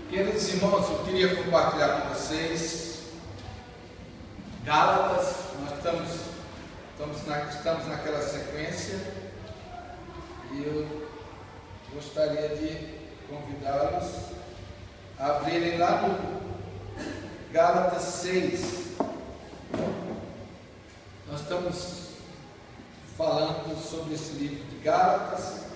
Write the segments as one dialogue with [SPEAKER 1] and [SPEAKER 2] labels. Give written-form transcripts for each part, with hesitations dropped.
[SPEAKER 1] Queridos irmãos, eu queria compartilhar com vocês Gálatas. Nós estamos naquela sequência e eu gostaria de convidá-los a abrirem lá no Gálatas 6. Nós estamos falando sobre esse livro de Gálatas.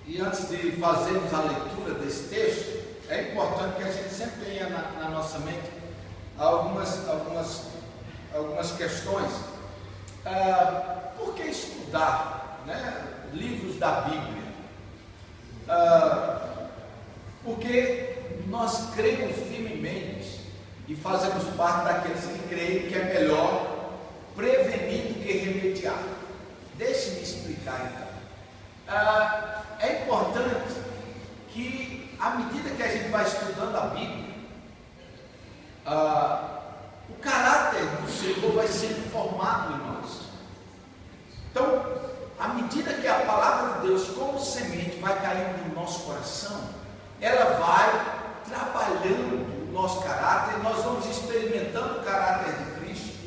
[SPEAKER 1] E antes de fazermos a leitura desse texto, é importante que a gente sempre tenha na nossa mente algumas questões. Por que estudar, livros da Bíblia? Porque nós cremos firmemente e fazemos parte daqueles que creem que é melhor prevenir do que remediar. Deixe-me explicar então. É importante que, à medida que a gente vai estudando a Bíblia, o caráter do Senhor vai sendo formado em nós. Então, à medida que a palavra de Deus, como semente, vai caindo no nosso coração, ela vai trabalhando o nosso caráter, nós vamos experimentando o caráter de Cristo,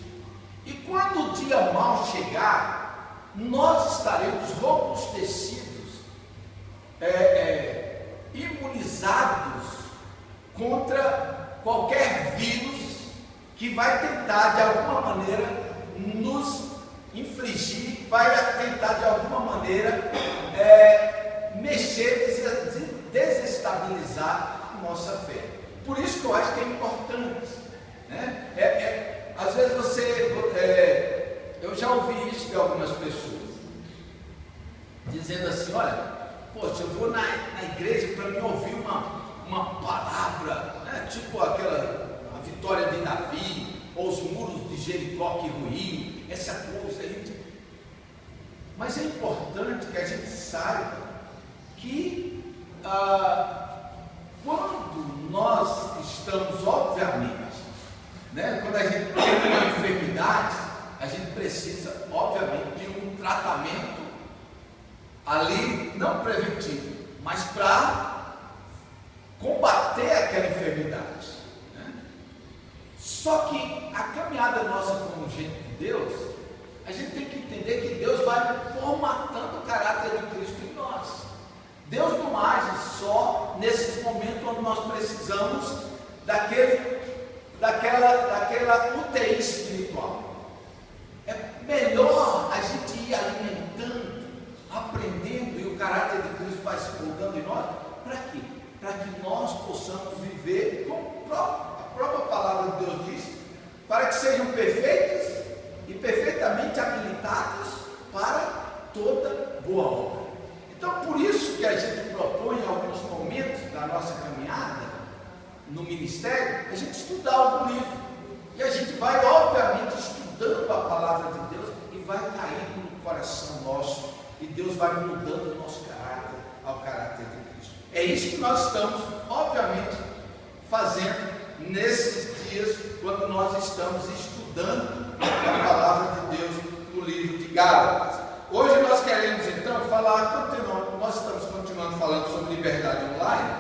[SPEAKER 1] e quando o dia mau chegar, nós estaremos robustecidos, imunizados contra qualquer vírus que vai tentar de alguma maneira nos infligir, vai tentar de alguma maneira mexer, desestabilizar a nossa fé. Por isso que eu acho que é importante, às vezes eu já ouvi isso de algumas pessoas, dizendo assim: olha, poxa, eu vou na igreja para me ouvir uma palavra, tipo a vitória de Davi, ou os muros de Jericó que ruíam, essa coisa aí. Mas é importante que a gente saiba que quando nós estamos, obviamente, quando a gente tem uma enfermidade, a gente precisa, obviamente, de um tratamento ali, não preventivo, mas para combater aquela enfermidade. Só que a caminhada nossa como gente de Deus, a gente tem que entender que Deus vai formatando o caráter de Cristo em nós. Deus não age só nesses momentos onde nós precisamos daquela UTI espiritual. É melhor a gente ir alimentando, aprendendo, e o caráter de Cristo vai se moldando em nós. Para quê? Para que nós possamos viver como a própria palavra de Deus diz, para que sejam perfeitos e perfeitamente habilitados para toda boa obra. Então, por isso que a gente propõe em alguns momentos da nossa caminhada no ministério, a gente estudar algum livro, e a gente vai, obviamente, estudando a palavra de Deus, e vai caindo no coração nosso, e Deus vai mudando o nosso caráter ao caráter de Cristo. É isso que nós estamos, obviamente, fazendo nesses dias, quando nós estamos estudando a palavra de Deus no livro de Gálatas. Hoje nós queremos então nós estamos continuando falando sobre liberdade online,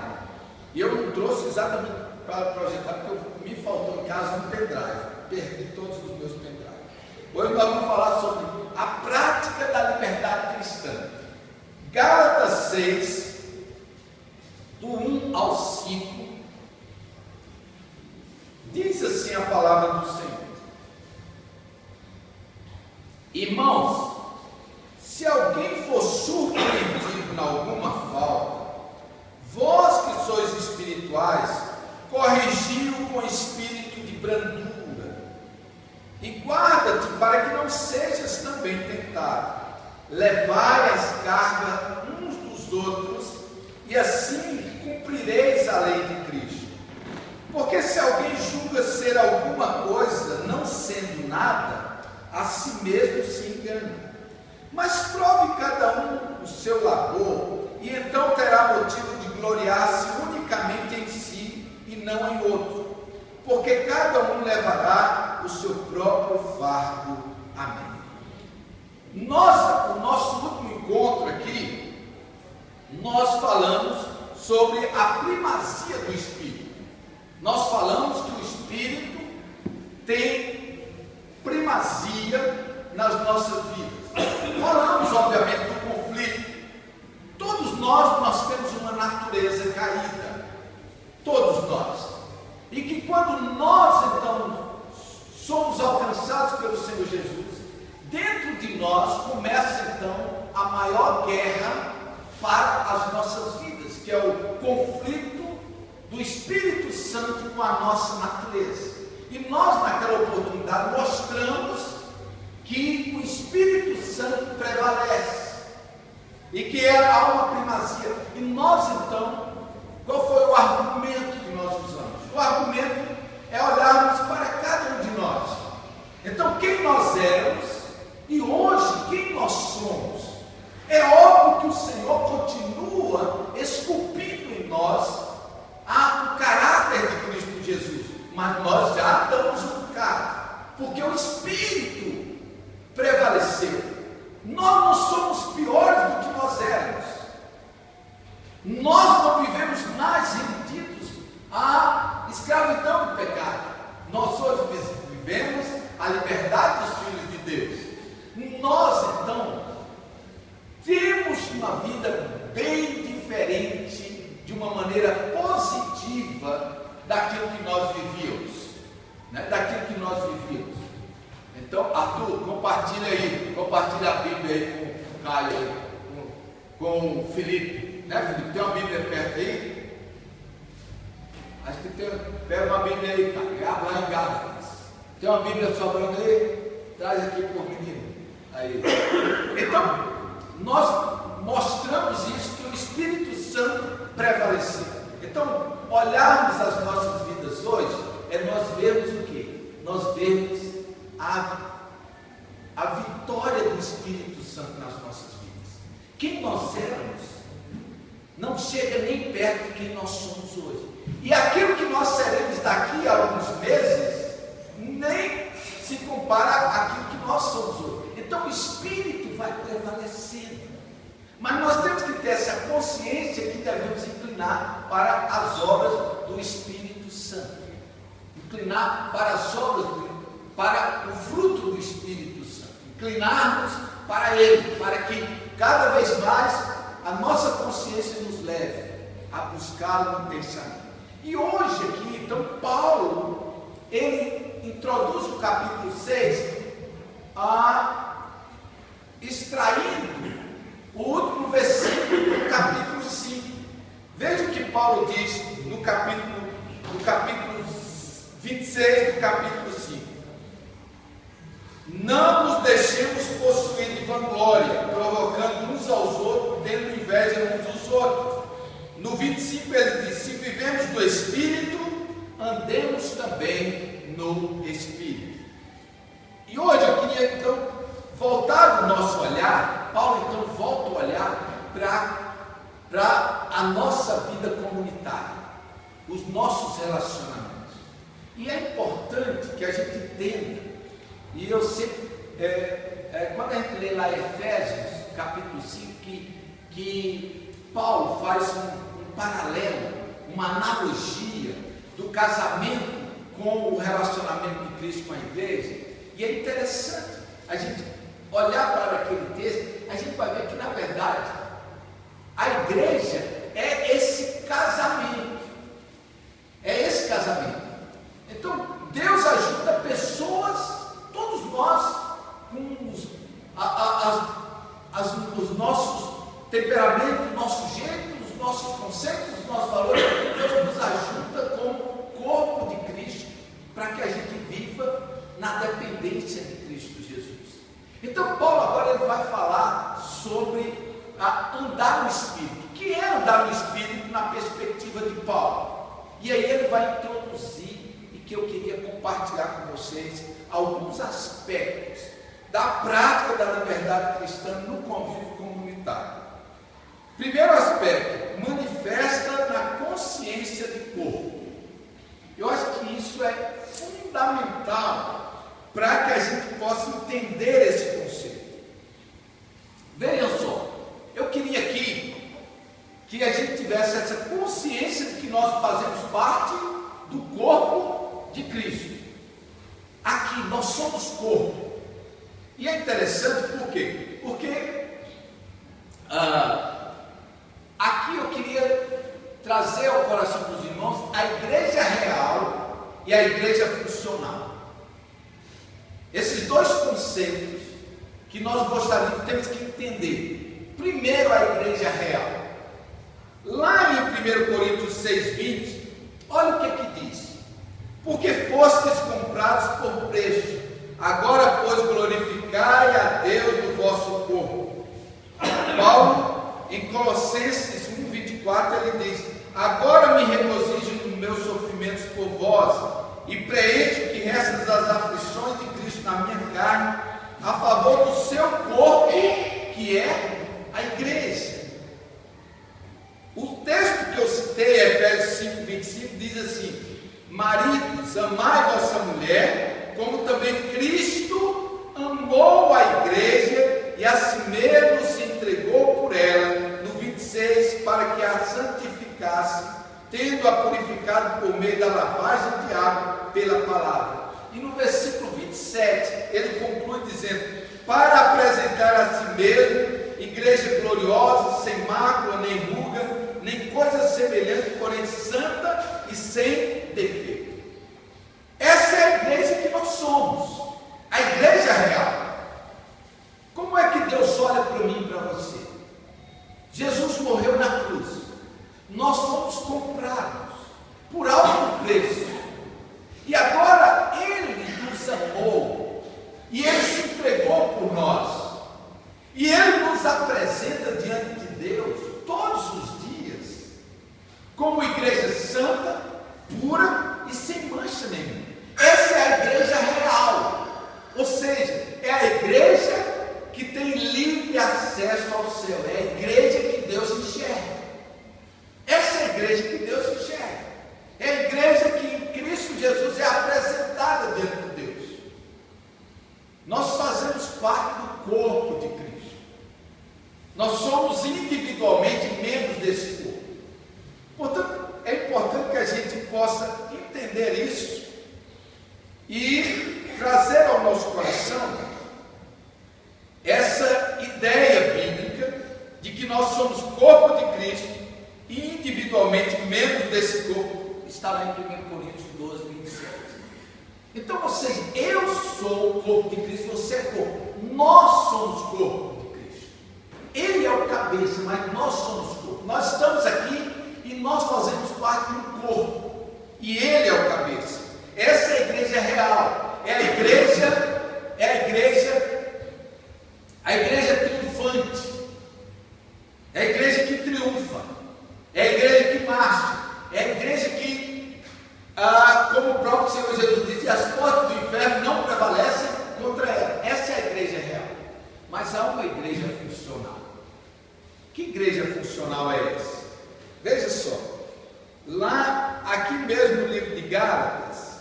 [SPEAKER 1] e eu não trouxe exatamente para projetar, porque me faltou em casa um pendrive, perdi todos os meus pendrives. Hoje nós vamos falar sobre a prática da liberdade cristã. Gálatas 6, do 1 ao 5, diz assim a palavra do Senhor: irmãos, se alguém for surpreendido em alguma falta, vós que sois espirituais, corrigi-o com espírito de brandura, e guarda-te para que não sejas também tentado. Levai as cargas uns dos outros, e assim cumprireis a lei de Cristo. Porque se alguém julga ser alguma coisa, não sendo nada, a si mesmo se engana. Mas prove cada um o seu labor, e então terá motivo de gloriar-se unicamente em si e não em outro, porque cada um levará o seu próprio fardo. Amém. O nosso último encontro aqui, nós falamos sobre a primazia do Espírito. Nós falamos que o Espírito tem primazia nas nossas vidas. Falamos, obviamente, do conflito. Todos nós temos uma natureza caída. Todos nós. E que quando nós, então, somos alcançados pelo Senhor Jesus, dentro de nós começa, então, a maior guerra para as nossas vidas, que é o conflito do Espírito Santo com a nossa natureza. E nós, naquela oportunidade, mostramos que o Espírito Santo prevalece e que há uma primazia. E nós, então, qual foi o argumento que nós usamos? O argumento é olharmos para cada um de nós. Então, quem nós éramos e hoje quem nós somos. É óbvio que o Senhor continua esculpindo em nós o caráter de Cristo Jesus, mas nós já damos um cara, porque o Espírito prevaleceu. Nós não somos piores do que nós éramos. Nós não vivemos mais rendidos à escravidão do pecado. Nós hoje vivemos a liberdade dos filhos de Deus. Nós, então, temos uma vida bem diferente, de uma maneira positiva daquilo que nós vivíamos, né? Daquilo que nós vivíamos. Então, Arthur, compartilha a Bíblia aí com o Caio, aí, com o Felipe, né, Felipe? Tem uma Bíblia perto aí? Acho que tem. Pega uma Bíblia aí, Caio, abre lá em Gálatas. Tem uma Bíblia sobrando aí? Traz aqui por menino. Aí. Então, nós mostramos isso, que o Espírito Santo prevaleceu. Então, olharmos as nossas vidas hoje, é nós vermos o quê? Nós vermos a vitória do Espírito Santo nas nossas vidas. Quem nós éramos não chega nem perto de quem nós somos hoje. E aquilo que nós seremos daqui a alguns meses, nem se compara àquilo que nós somos hoje. Então o Espírito vai prevalecendo. Mas nós temos que ter essa consciência que devemos inclinar para as obras do Espírito Santo. Inclinar para as obras, para o fruto do Espírito Santo. Inclinarmos para Ele, para que cada vez mais a nossa consciência nos leve a buscá-lo intensamente. E hoje aqui, então, Paulo, ele introduz o capítulo 6, extraindo o último versículo do capítulo 5. Veja o que Paulo diz no capítulo 26 do capítulo 5. Não nos deixemos possuir de vanglória, provocando uns aos outros, tendo inveja uns dos outros. No 25 ele diz: se vivemos no Espírito, andemos também no Espírito. E hoje eu queria então voltar o nosso olhar. Paulo então volta o olhar para a nossa vida comunitária, os nossos relacionamentos. E é importante que a gente entenda, e eu sempre, quando a gente lê lá Efésios, capítulo 5, que Paulo faz um paralelo, uma analogia do casamento com o relacionamento de Cristo com a igreja. E é interessante a gente olhar para aquele texto, a gente vai ver que na verdade a igreja é esse casamento. É esse casamento. Então Deus ajuda pessoas, todos nós, com os nossos temperamentos, o nosso jeito, os nossos conceitos, os nossos valores. Deus nos ajuda como corpo de Cristo, para que a gente viva na dependência de Cristo Jesus. Então Paulo agora ele vai falar sobre andar no Espírito. O que é andar no Espírito na perspectiva de Paulo? E aí ele vai introduzir, e que eu queria compartilhar com vocês, alguns aspectos da prática da liberdade cristã no convívio comunitário. Primeiro aspecto: manifesta que a gente tivesse essa consciência de que nós fazemos parte do corpo de Cristo. Aqui nós somos corpo. E é interessante por quê? Porque aqui eu queria trazer ao coração dos irmãos a igreja real e a igreja funcional. Esses dois conceitos que nós gostaríamos, temos que entender. Primeiro, a igreja real. Lá em 1 Coríntios 6,20, olha o que diz: porque fostes comprados por preço, agora pois glorificai a Deus do vosso corpo. Paulo, em Colossenses 1,24, ele diz: agora me regozijo nos meus sofrimentos por vós, e preencho o que resta das aflições de Cristo na minha carne, a favor do seu corpo, que é a igreja. O texto que eu citei, Efésios 5,25, diz assim: maridos, amai vossa mulher, como também Cristo amou a igreja e a si mesmo se entregou por ela, no 26, para que a santificasse, tendo-a purificado por meio da lavagem de água pela palavra. E no versículo 27, ele conclui dizendo: para apresentar a si mesmo igreja gloriosa, sem mácula, nem ruga, nem coisa semelhante, porém santa e sem defeito. Essa é a igreja que nós somos, a igreja real. Como é que Deus olha para mim e para você? Jesus morreu na cruz, nós fomos comprados por alto preço, e agora Ele nos amou, e Ele se entregou por nós, e Ele nos apresenta diante de Deus todos os dias, como igreja santa, pura e sem mancha nenhuma. Essa é a igreja real, ou seja, é a igreja que tem livre acesso ao céu, é a igreja que Deus enxerga. Essa é a igreja que Deus enxerga, é a igreja que em Cristo Jesus é apresentada diante de Deus. Nós fazemos parte do corpo de Cristo. Nós somos individualmente membros desse corpo. Portanto, é importante que a gente possa entender isso e trazer ao nosso coração essa ideia bíblica de que nós somos corpo de Cristo e individualmente membros desse corpo. Está lá em 1 Coríntios 12, 27. Então, ou seja, eu sou o corpo de Cristo, você é corpo. Nós somos corpo de Cristo. Ele é o cabeça, mas nós somos corpo. Nós estamos aqui e nós fazemos parte do corpo. E Ele é o cabeça. Essa é a igreja real. É a igreja triunfante. É a igreja que triunfa. É a igreja que marcha. É a igreja que, como o próprio Senhor Jesus disse, as portas do inferno não prevalecem contra ela. Essa é a igreja real. Mas há uma igreja funcional. Que igreja funcional é essa? Veja só. Lá, aqui mesmo no livro de Gálatas,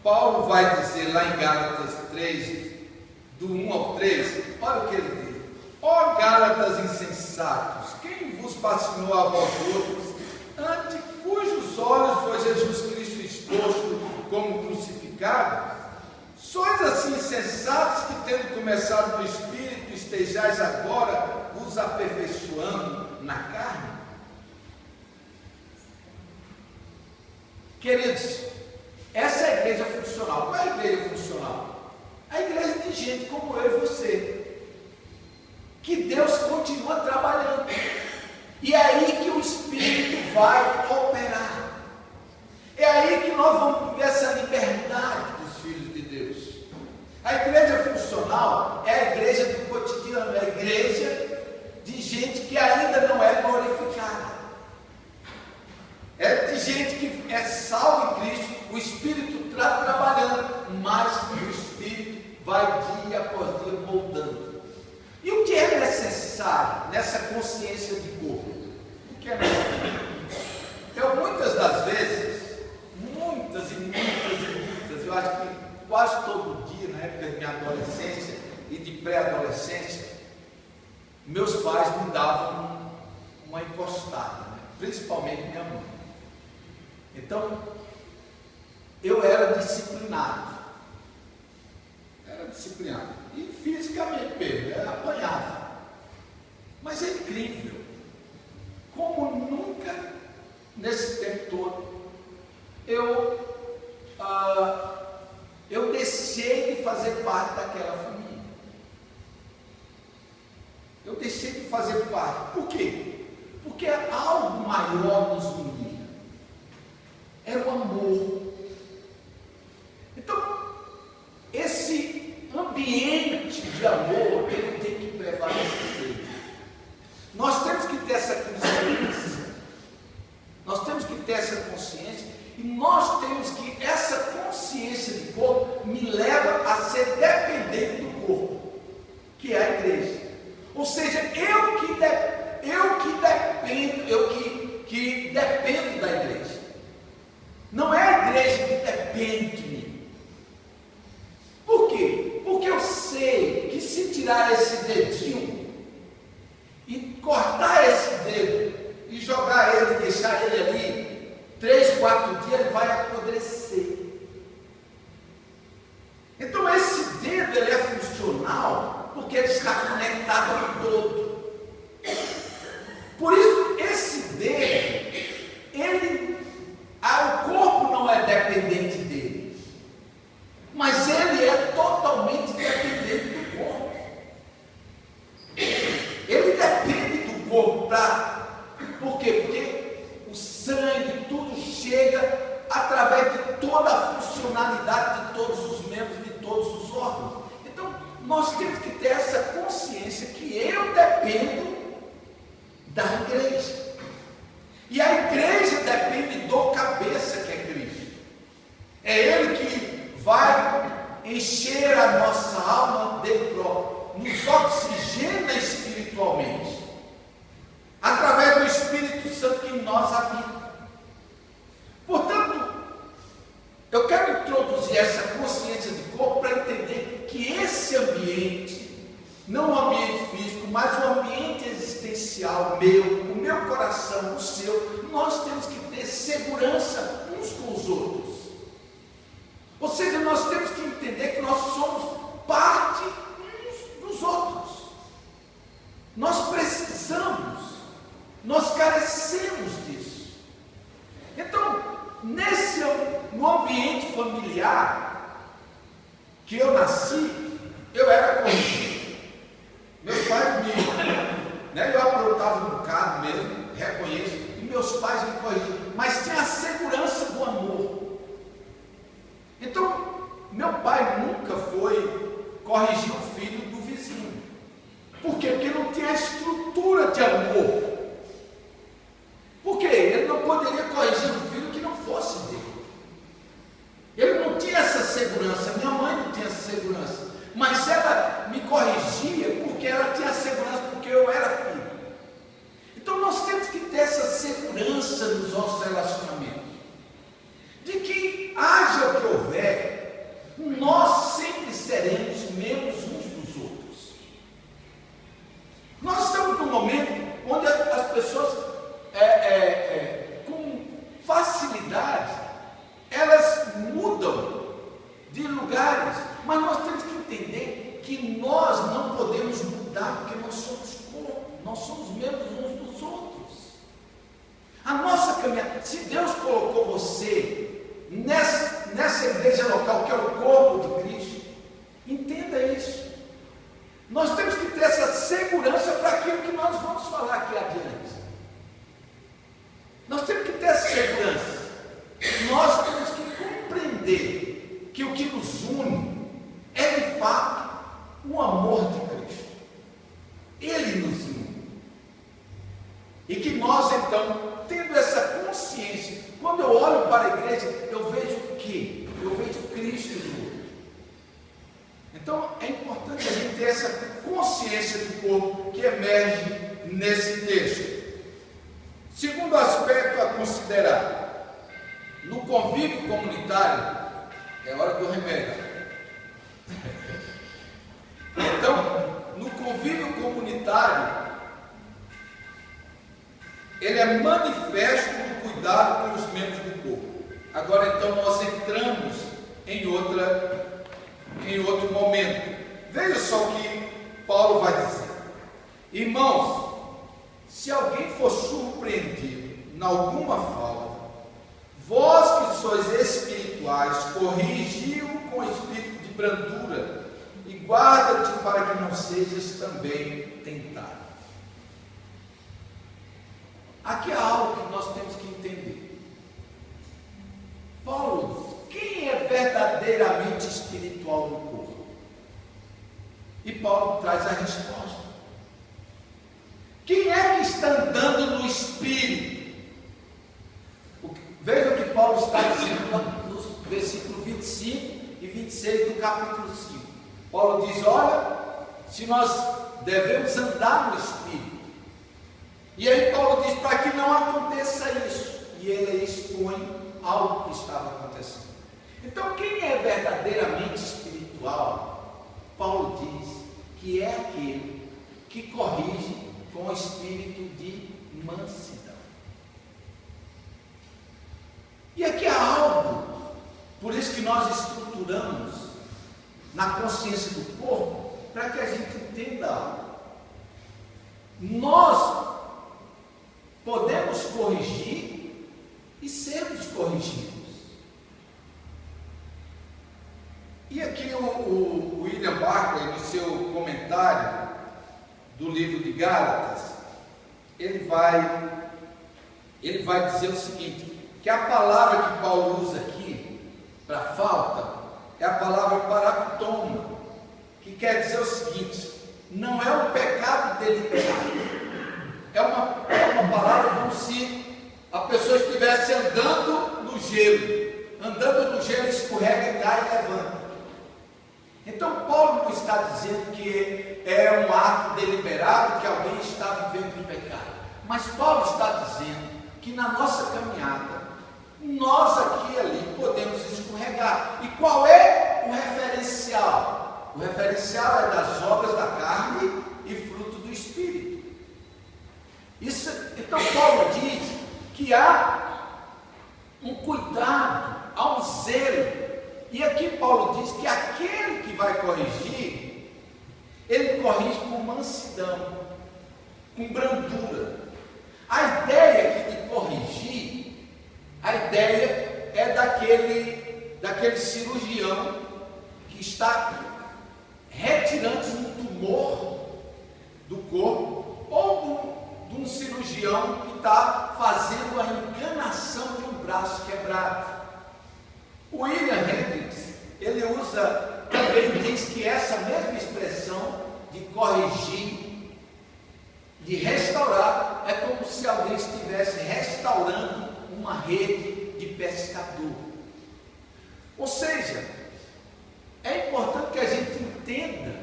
[SPEAKER 1] Paulo vai dizer lá em Gálatas 3, do 1 ao 3, olha o que ele diz: ó Gálatas insensatos, quem vos fascinou a vós outros, ante cujos olhos foi Jesus Cristo exposto como crucificado? Sois assim insensatos que, tendo começado no Espírito, estejais agora vos aperfeiçoando na carne? Queridos, essa é a igreja funcional. Qual é a igreja funcional? A igreja de gente como eu e você, que Deus continua trabalhando, e é aí que o Espírito vai operar, é aí que nós vamos viver essa liberdade dos filhos de Deus. A igreja funcional é a igreja do cotidiano, é a igreja de gente que ainda não é glorificada, é de gente que é salvo em Cristo. O Espírito está trabalhando, mas o Espírito vai dia após dia moldando. E o que é necessário nessa consciência de corpo? O que é necessário? principalmente minha mãe. Então, eu era disciplinado. E fisicamente mesmo, eu apanhava. Mas é incrível como nunca, nesse tempo todo, eu deixei de fazer parte daquela família. Eu deixei de fazer parte. Por quê? Porque algo maior nos unia. Era o amor. Então, esse ambiente de amor, ele tem que prevalecer. Nós temos que ter essa consciência. E nós temos que, essa consciência de corpo me leva a ser dependente do corpo, que é a igreja. Ou seja, eu que dependo da igreja. Não é a igreja que depende de mim. Por quê? Porque eu sei que se tirar esse dedinho e cortar esse dedo e jogar ele, deixar ele ali 3, 4 dias, ele vai apodrecer. Então esse dedo, ele é funcional porque ele está conectado ao todo. Por isso, esse dedo, o corpo não é dependente dele, mas ele é totalmente dependente do corpo. Ele depende do corpo por quê? Porque o sangue, tudo chega através de toda a funcionalidade de todos os membros, de todos os órgãos. Então, nós temos que ter essa consciência que eu dependo da igreja. E a igreja depende do cabeça, que é Cristo. É Ele que vai encher a nossa alma dele próprio, nos oxigena espiritualmente, através do Espírito Santo que em nós habita. Portanto, eu quero introduzir essa consciência de corpo para entender que esse ambiente, não o ambiente físico, mas o ambiente existencial meu, o meu coração, o seu, nós temos que ter segurança uns com os outros. Ou seja, nós temos que entender que nós somos parte uns dos outros. Nós precisamos, nós carecemos disso. Então, no ambiente familiar que eu nasci, eu era corrigido. Meus pais eu aprontava um bocado mesmo, reconheço, e meus pais me corrigiam, mas tinha a segurança do amor. Então, meu pai nunca foi corrigir o filho do vizinho. Por quê? Porque não tinha a estrutura de amor. Por quê? Ele não poderia corrigir um filho que não fosse dele. Ele não tinha essa segurança, minha mãe não tinha essa segurança. Mas ela me corrigia porque ela tinha segurança, porque eu era filho. Então nós temos que ter essa segurança nos nossos relacionamentos. De que haja o que houver, nós sempre seremos membros uns dos outros. Nós estamos num momento onde as pessoas, com facilidade, elas mudam de lugares, mas nós temos que entender que nós não podemos mudar, porque nós somos corpo, nós somos membros uns dos outros. A nossa caminhada, se Deus colocou você nessa igreja local, que é o corpo de Cristo, entenda isso. Nós temos que ter essa segurança para aquilo que nós vamos falar aqui adiante. Nós temos que ter essa segurança. Nós temos que compreender que o que nos une é de fato o amor de Cristo. Ele nos une. E que nós então, tendo essa consciência, quando eu olho para a igreja, eu vejo o quê? Eu vejo Cristo no outro. Então é importante a gente ter essa consciência do corpo que emerge nesse texto. Segundo aspecto a considerar, no convívio comunitário, é hora do remédio. Então, no convívio comunitário, ele é manifesto no cuidado pelos membros do corpo. Agora então nós entramos em outro momento. Veja só o que Paulo vai dizer. Irmãos, se alguém for surpreendido em alguma falta, vós que sois espirituais, corrigi-o com espírito de brandura e guarda-te para que não sejas também tentado. Aqui há algo que nós temos que entender. Paulo, quem é verdadeiramente espiritual no corpo? E Paulo traz a resposta. Quem é que está andando no Espírito? Veja o que Paulo está dizendo nos versículos 25 e 26 do capítulo 5. Paulo diz, olha, se nós devemos andar no Espírito. E aí Paulo diz, para que não aconteça isso. E ele expõe algo que estava acontecendo. Então, quem é verdadeiramente espiritual? Paulo diz que é aquele que corrige com o espírito de mansidão. E aqui há algo, por isso que nós estruturamos na consciência do corpo, para que a gente entenda algo. Nós podemos corrigir e sermos corrigidos. E aqui o William Barclay, no seu comentário do livro de Gálatas, ele vai dizer o seguinte, que a palavra que Paulo usa aqui para falta é a palavra paraptoma, que quer dizer o seguinte, não é um pecado deliberado, é uma palavra como se a pessoa estivesse andando no gelo, escorrega, cai e levanta. Então Paulo não está dizendo que é um ato deliberado, que alguém está vivendo em pecado, mas Paulo está dizendo que na nossa caminhada, nós aqui e ali podemos escorregar. E qual é o referencial? O referencial é das obras da carne e fruto do Espírito. Então Paulo diz que há um cuidado, há um zelo. E aqui Paulo diz que aquele que vai corrigir, ele corrige com mansidão, com brandura. A ideia aqui de corrigir, a ideia é daquele cirurgião que está retirando um tumor do corpo, ou de um cirurgião que está fazendo a encanação de um braço quebrado. O William Hendricks, ele usa, também diz que essa mesma expressão de corrigir, de restaurar, é como se alguém estivesse restaurando uma rede de pescador. Ou seja, é importante que a gente entenda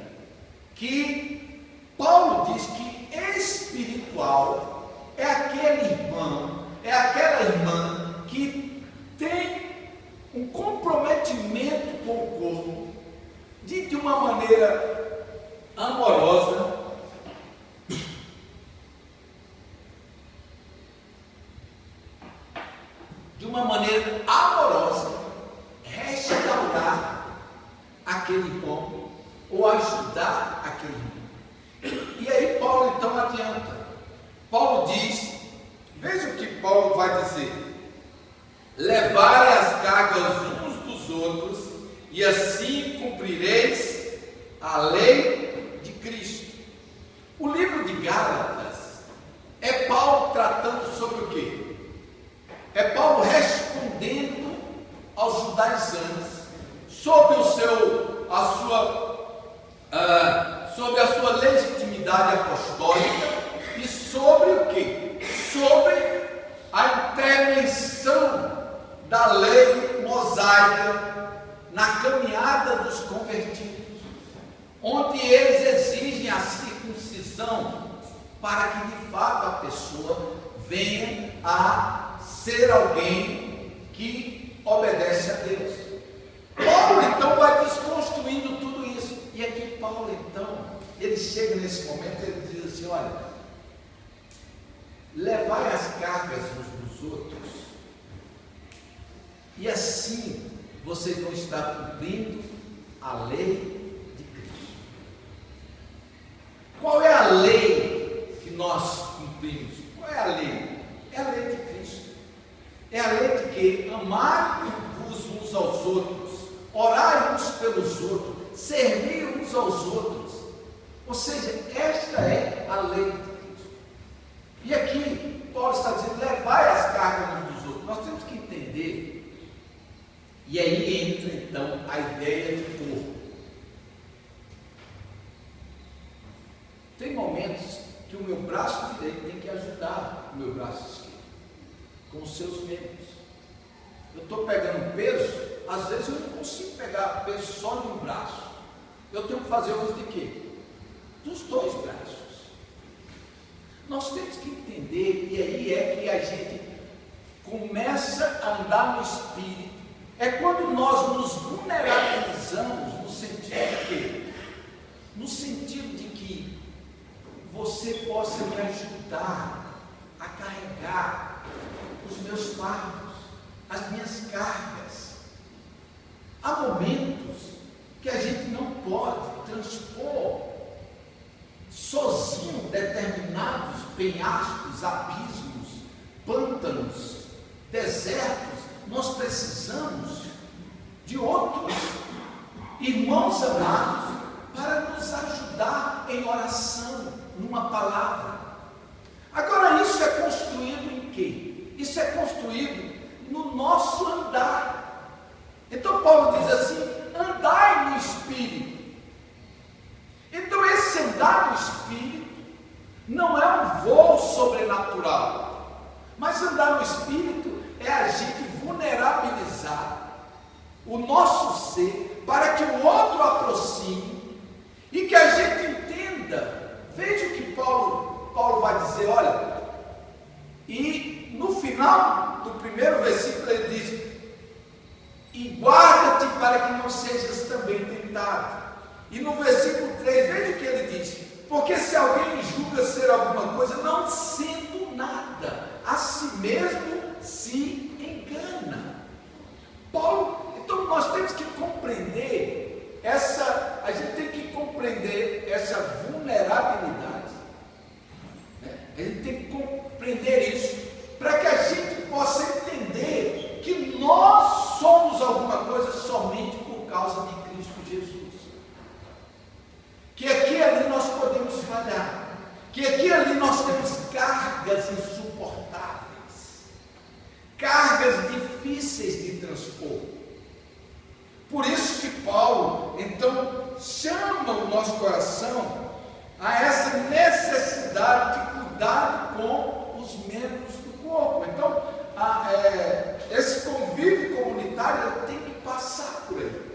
[SPEAKER 1] que Paulo diz que espiritual é aquele irmão, é aquela irmã que tem um comprometimento com o corpo de uma maneira amorosa, restaurar aquele irmão ou ajudar aquele irmão. E aí Paulo então adianta. Paulo diz, veja o que Paulo vai dizer: levai as cargas uns dos outros, e assim cumprireis a lei de Cristo. O livro de Gálatas é Paulo tratando sobre o quê? É Paulo respondendo aos judaizantes sobre sobre a sua legitimidade apostólica e sobre o quê? Sobre a intervenção da lei mosaica na caminhada dos convertidos, onde eles exigem a circuncisão para que de fato a pessoa venha a ser alguém que obedece a Deus. Paulo então vai desconstruindo tudo isso, e aqui Paulo então, ele chega nesse momento e ele diz assim: olha, levai as cargas uns dos outros, e assim vocês vão estar cumprindo a lei de Cristo. Qual é a lei que nós cumprimos? Qual é a lei? É a lei de Cristo. É a lei de que amai-vos uns aos outros, orai uns pelos outros, servir uns aos outros. Ou seja, esta é a lei de Cristo. E aqui Paulo está dizendo, levai as cargas uns dos outros. Nós temos que entender, e aí entra então a ideia de corpo. Tem momentos que o meu braço direito tem que ajudar o meu braço esquerdo, com os seus membros. Eu estou pegando peso, às vezes eu não consigo pegar peso só de um braço. Eu tenho que fazer uso de quê? Dos dois braços. Nós temos que entender, e aí é que a gente começa a andar no Espírito. É quando nós nos vulnerabilizamos no sentido de quê? No sentido de que você possa me ajudar a carregar os meus fardos, as minhas cargas. Há momentos que a gente não pode transpor sozinho determinados penhascos, abismos, pântanos, desertos. Nós precisamos de outros irmãos amados para nos ajudar em oração, numa palavra. Agora, isso é construído em quê? Isso é construído no nosso andar. Então Paulo diz assim, andai no Espírito. Então esse andar no Espírito não é um voo sobrenatural, mas andar no Espírito é a gente vulnerabilizar o nosso ser para que o outro aproxime e que a gente entenda. Veja o que Paulo vai dizer, olha, e no final do primeiro versículo ele diz, e guarda-te para que não sejas também tentado. E no versículo 3, veja o que ele diz, porque se alguém julga ser alguma coisa, não sendo nada, a si mesmo se engana. Paulo, então nós temos que compreender a gente tem que compreender essa vulnerabilidade, né? A gente tem que compreender isso, para que a gente possa entender que nós somos alguma coisa somente por causa de Cristo Jesus. Que aqui e ali nós podemos falhar, que aqui e ali nós temos cargas insuportáveis, cargas difíceis de transpor. Por isso que Paulo, então, chama o nosso coração a essa necessidade de cuidado com os membros do corpo. Então, esse convívio comunitário tem que passar por ele.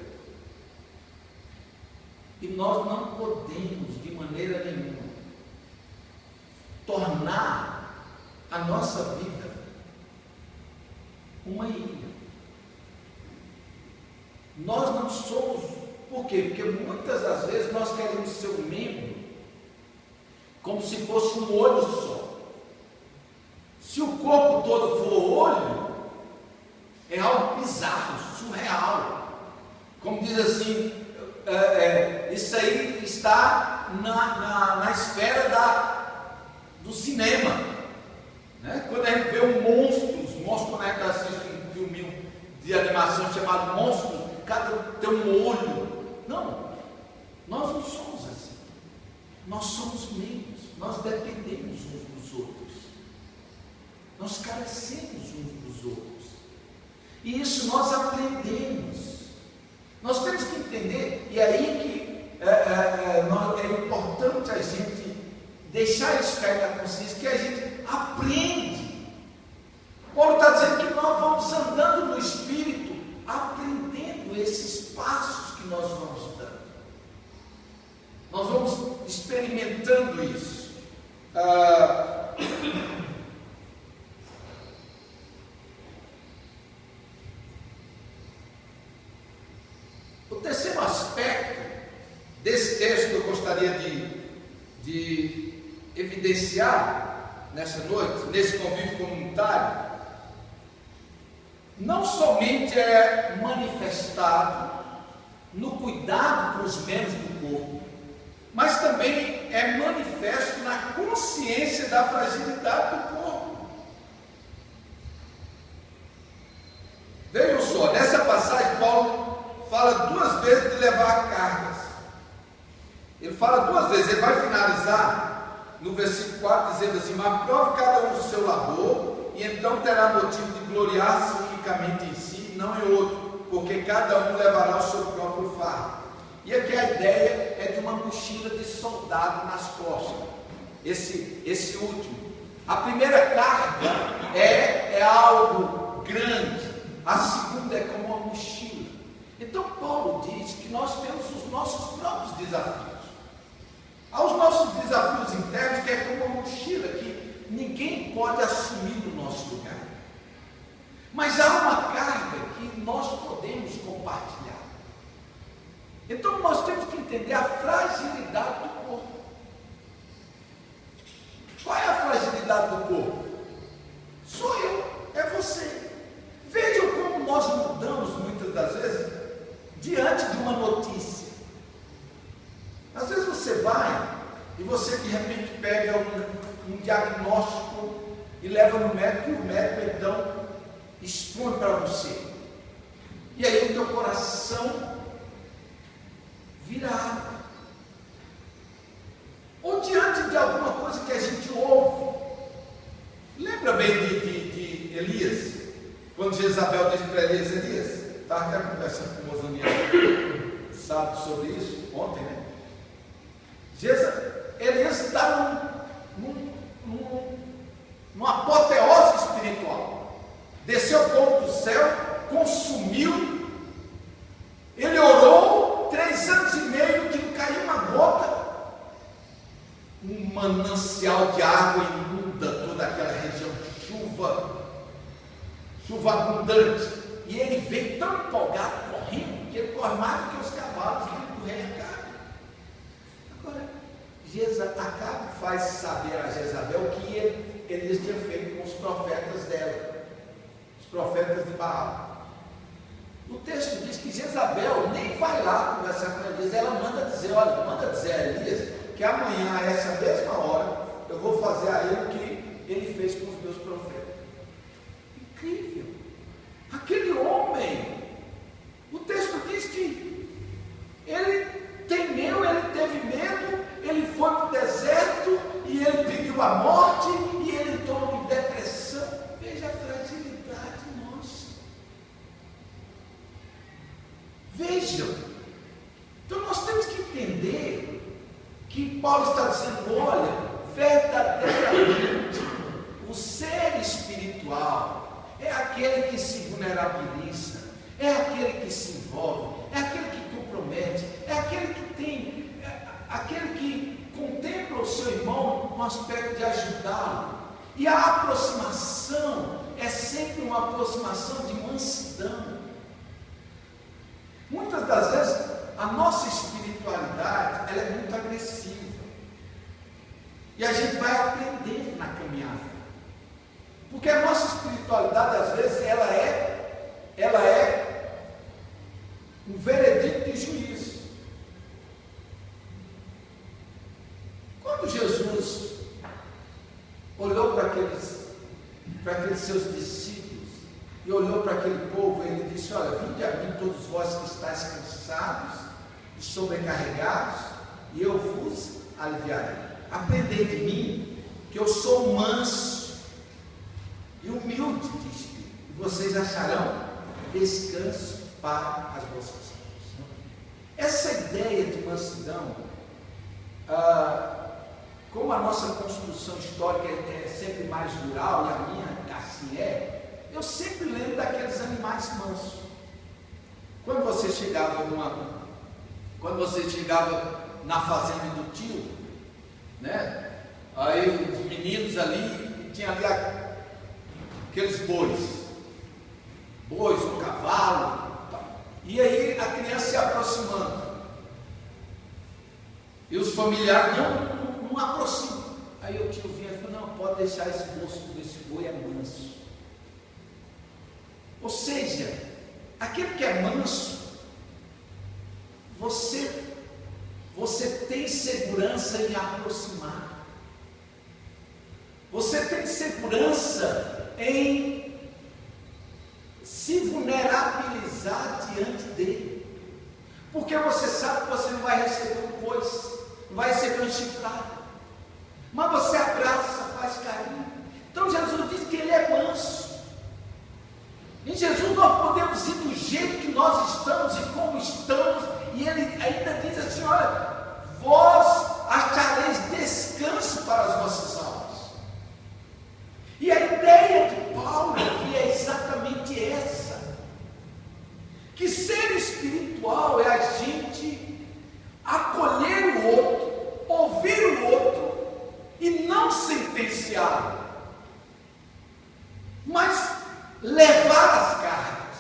[SPEAKER 1] E nós não podemos, de maneira nenhuma, tornar a nossa vida uma ilha. Nós não somos, por quê? Porque muitas das vezes nós queremos ser um membro como se fosse um olho só. Se o corpo todo for olho, é algo bizarro, surreal. Como diz assim, isso aí está na esfera do cinema, né? Quando a gente vê um monstro, os monstros, quando a gente assiste um filme de animação chamado Monstros, cada tem um olho. Não, nós não somos assim. Nós somos membros, nós dependemos uns dos outros, nós carecemos uns dos outros, e isso nós aprendemos. Nós temos que entender, e aí que é importante a gente deixar isso cair na consciência, que a gente aprende. Paulo está dizendo que nós vamos andando no Espírito, aprendendo esses passos que nós vamos dando. Nós vamos experimentando isso. O terceiro aspecto desse texto que eu gostaria de evidenciar nessa noite, nesse convívio comunitário, não somente é manifestado no cuidado com os membros do corpo, mas também é manifesto na consciência da fragilidade do corpo. Vejam só, nessa passagem Paulo fala 2 vezes de levar cargas. Ele fala 2 vezes, ele vai finalizar no versículo 4 dizendo assim: mas prove cada um do seu labor, e então terá motivo de gloriar-se unicamente em si, não em outro, porque cada um levará o seu próprio fardo. E aqui a ideia é de uma mochila de soldado nas costas, esse último. A primeira carga é algo grande, a segunda é como uma mochila. Então Paulo diz que nós temos os nossos próprios desafios. Há os nossos desafios internos, que é como uma mochila que ninguém pode assumir no nosso lugar. Mas há uma carga que nós podemos compartilhar. Então nós temos que entender a fragilidade do corpo. Qual é a fragilidade do corpo? Sou eu, é você. Vejam como nós mudamos muitas das vezes diante de uma notícia. Às vezes você vai e você de repente pega um diagnóstico e leva no médico, e o médico então expõe para você. E aí o teu coração vira água. Ou diante de alguma coisa que a gente ouve. Lembra bem de Elias? Quando Jezabel disse para Elias, estava até conversando com o Mozaniel, sabe sobre isso, ontem, né? Elias está numa apoteose espiritual. Desceu fogo do céu, consumiu. Ele orou 3 anos e meio que não caiu uma gota. Um manancial de água inunda toda aquela região, chuva abundante. E ele veio tão empolgado, correndo, que ele corre mais do que os cavalos do rei Acabe. Agora, Acabe faz saber a Jezabel o que Elias tinha feito com os profetas dela, os profetas de Baal. O texto diz que Jezabel nem vai lá conversar com Elias, ela manda dizer a Elias que amanhã, a essa mesma hora, eu vou fazer a ele o que ele fez com os meus profetas. Incrível! Aquele homem, o texto diz que ele temeu, ele teve medo, ele foi para o deserto e ele pediu a morte e ele entrou em depressão. Veja a fragilidade nossa. Vejam. Então nós temos que entender que Paulo está dizendo: olha, verdadeiramente o ser espiritual é aquele que se vulnerabiliza, é aquele que se envolve, é aquele que compromete, é aquele que contempla o seu irmão no aspecto de ajudá-lo. E a aproximação é sempre uma aproximação de mansidão. Muitas das vezes a nossa espiritualidade ela é muito agressiva. E a gente vai aprendendo na caminhada. Porque a nossa espiritualidade, às vezes, ela é um veredito de juízo. Quando Jesus olhou para aqueles seus discípulos e olhou para aquele povo, ele disse: olha, vinde a mim todos vós que estáis cansados e sobrecarregados, e eu vos aliviarei. Aprendei de mim, que eu sou manso e humilde de espírito, e vocês acharão descanso para as vossas almas. Essa ideia de mansidão, como a nossa construção histórica é sempre mais rural, e a minha assim eu sempre lembro daqueles animais mansos. Quando você chegava na fazenda do tio, né? Aí os meninos ali, tinha ali aqueles bois ou cavalo, e aí a criança se aproximando, e os familiares não aproximam. Aí o tio vinha e falou: não, pode deixar esse músculo desse boi é manso. Ou seja, aquele que é manso, você tem segurança em aproximar. Você tem segurança em se vulnerabilizar diante dele. Porque você sabe que você não vai receber um coice, não vai receber um chifrado. Mas você abraça, faz carinho. Então Jesus diz que ele é manso. Em Jesus nós podemos ir do jeito que nós estamos e como estamos. E ele ainda diz assim: olha, vós achareis descanso para as vossas almas. E a ideia de Paulo aqui é exatamente essa: que ser espiritual é a gente acolher o outro, ouvir o outro e não sentenciá-lo, mas levar as cargas,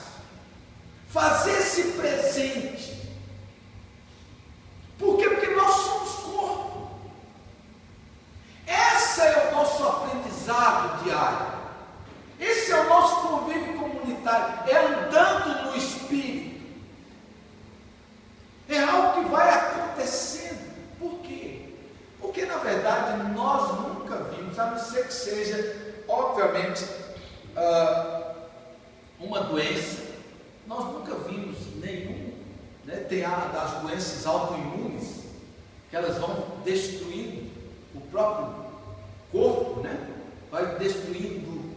[SPEAKER 1] fazer-se presente. Por quê? Porque nós somos corpo. Esse é o nosso aprendizado diário. Esse é o nosso convívio comunitário. É andando no Espírito. É algo que vai acontecendo. Por quê? Porque na verdade nós nunca vimos, a não ser que seja, obviamente, uma doença. Nós nunca vimos nenhum, né? Tem das doenças autoimunes, que elas vão destruindo o próprio corpo, né? Vai destruindo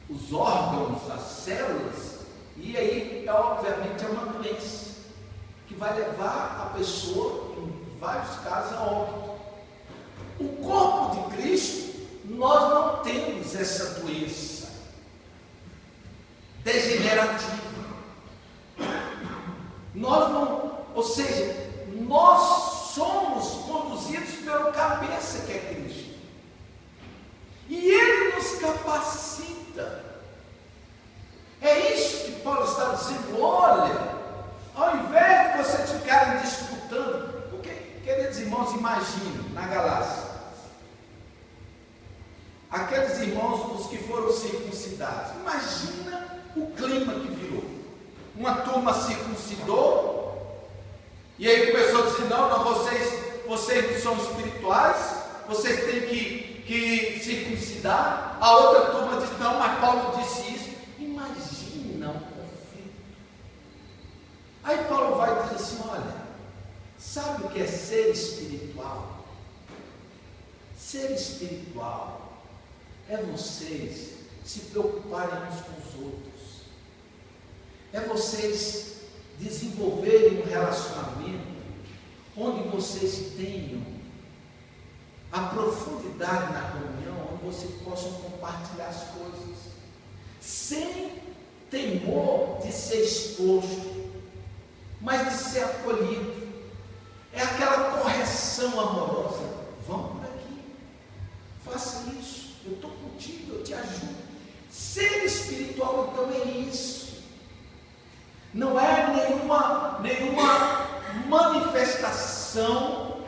[SPEAKER 1] os órgãos, as células, e aí obviamente é uma doença que vai levar a pessoa, em vários casos, a óbito. O corpo de Cristo, nós não temos essa doença degenerativa. Nós não, ou seja, nós somos conduzidos pelo cabeça que é Cristo. E Ele nos capacita. É isso que Paulo está dizendo. Olha, ao invés de vocês ficarem disputando, porque, queridos irmãos, imaginem na Galácia, aqueles irmãos, os que foram circuncidados, imagina o clima que virou. Uma turma circuncidou, e aí começou a dizer: não, vocês não são espirituais, vocês têm que circuncidar. A outra turma disse: não, mas Paulo disse isso. Imagina um conflito. Aí Paulo vai dizer assim: olha, sabe o que é ser espiritual? Ser espiritual é vocês se preocuparem uns com os outros. É vocês desenvolverem um relacionamento onde vocês tenham a profundidade na comunhão, onde vocês possam compartilhar as coisas, sem temor de ser exposto, mas de ser acolhido. É aquela correção amorosa: vamos por aqui, faça isso, eu estou contigo, eu te ajudo. Ser espiritual então é isso. Não é nenhuma manifestação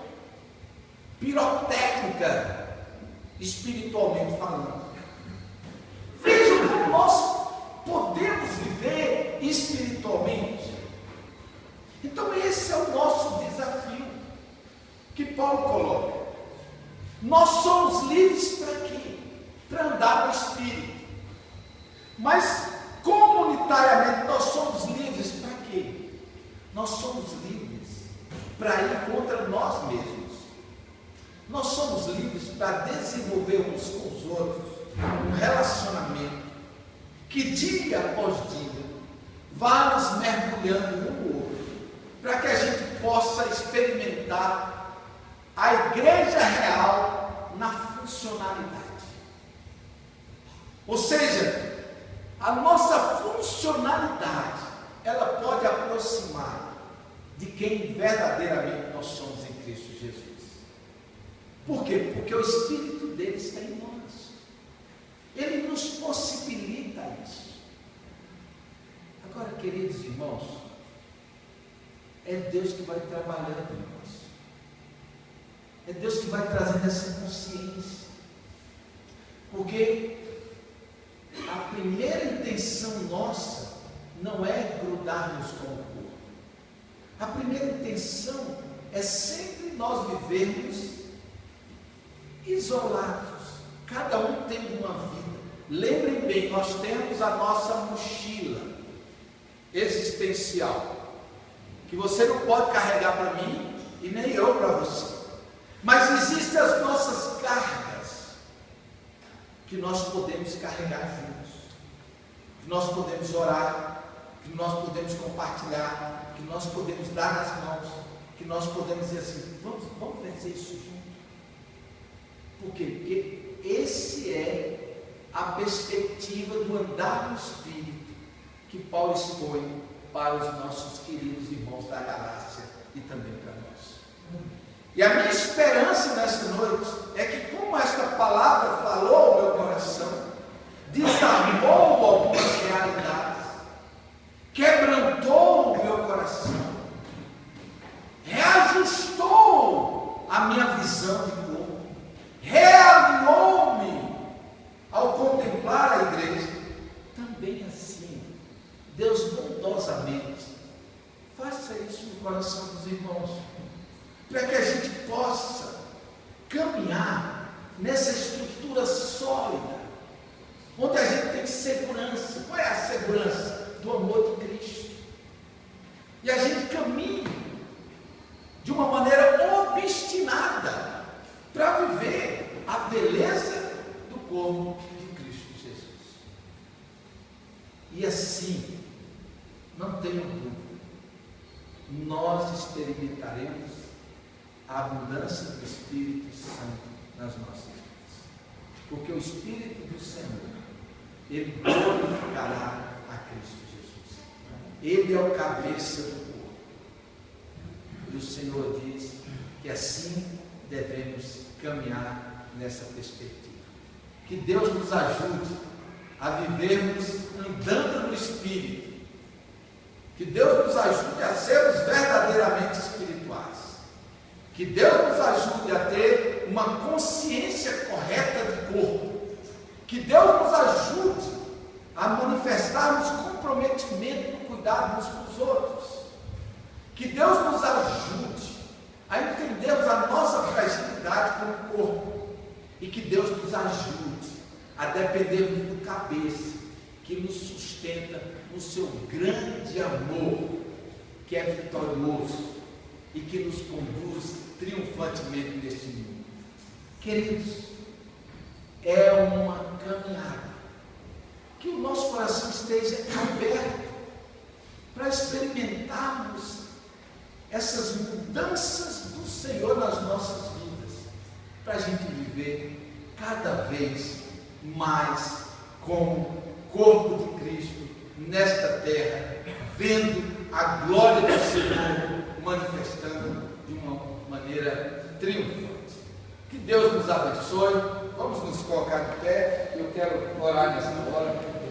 [SPEAKER 1] pirotécnica, espiritualmente falando. Vejam como nós podemos viver espiritualmente. Então esse é o nosso desafio que Paulo coloca. Nós somos livres para quê? Para andar no Espírito. Mas comunitariamente nós somos livres para quê? Nós somos livres para ir contra nós mesmos. Nós somos livres para desenvolver uns com os outros um relacionamento que dia após dia vá nos mergulhando um no outro, para que a gente possa experimentar a igreja real na funcionalidade. Ou seja, a nossa funcionalidade, ela pode aproximar de quem verdadeiramente nós somos em Cristo Jesus. Por quê? Porque o Espírito dele está em nós. Ele nos possibilita isso. Agora, queridos irmãos, é Deus que vai trabalhando em nós. É Deus que vai trazendo essa consciência. Porque a primeira intenção nossa não é grudarmos com o corpo. A primeira intenção é sempre nós vivermos isolados. Cada um tendo uma vida. Lembrem bem, nós temos a nossa mochila existencial, que você não pode carregar para mim e nem eu para você. Mas existem as nossas cargas que nós podemos carregar juntos, que nós podemos orar, que nós podemos compartilhar, que nós podemos dar nas mãos, que nós podemos dizer assim, vamos vencer isso junto. Por quê? Porque esse é a perspectiva do andar no Espírito que Paulo expõe para os nossos queridos irmãos da Galácia e também para nós. E a minha esperança nesta noite é que, como esta palavra falou ao meu coração, desarmou algumas realidades, quebrantou o meu coração, reajustou a minha visão de corpo, realinhou-me ao contemplar a igreja. Também assim, Deus bondosamente faça isso no coração dos irmãos, para que a gente possa caminhar nessa estrutura sólida, onde a gente tem segurança. Qual é a segurança? Do amor de Cristo. E a gente caminha de uma maneira obstinada para viver a beleza do corpo de Cristo Jesus. E assim, não tenham dúvida, nós experimentaremos a abundância do Espírito Santo nas nossas vidas. Porque o Espírito do Senhor, ele glorificará a Cristo Jesus. Ele é o cabeça do corpo. E o Senhor diz que assim devemos caminhar nessa perspectiva. Que Deus nos ajude a vivermos andando no Espírito. Que Deus nos ajude a sermos verdadeiramente espirituais. Que Deus nos ajude a ter uma consciência correta de corpo. Que Deus nos ajude a manifestarmos comprometimento no cuidado uns com os outros. Que Deus nos ajude a entendermos a nossa fragilidade como corpo. E que Deus nos ajude a dependermos do cabeça que nos sustenta no seu grande amor, que é vitorioso e que nos conduz triunfantemente neste mundo. Queridos, é uma caminhada. Que o nosso coração esteja aberto para experimentarmos essas mudanças do Senhor nas nossas vidas, para a gente viver cada vez mais como corpo de Cristo nesta terra, vendo a glória do Senhor manifestando de uma maneira triunfante. Que Deus nos abençoe. Vamos nos colocar de pé. Eu quero orar nessa hora.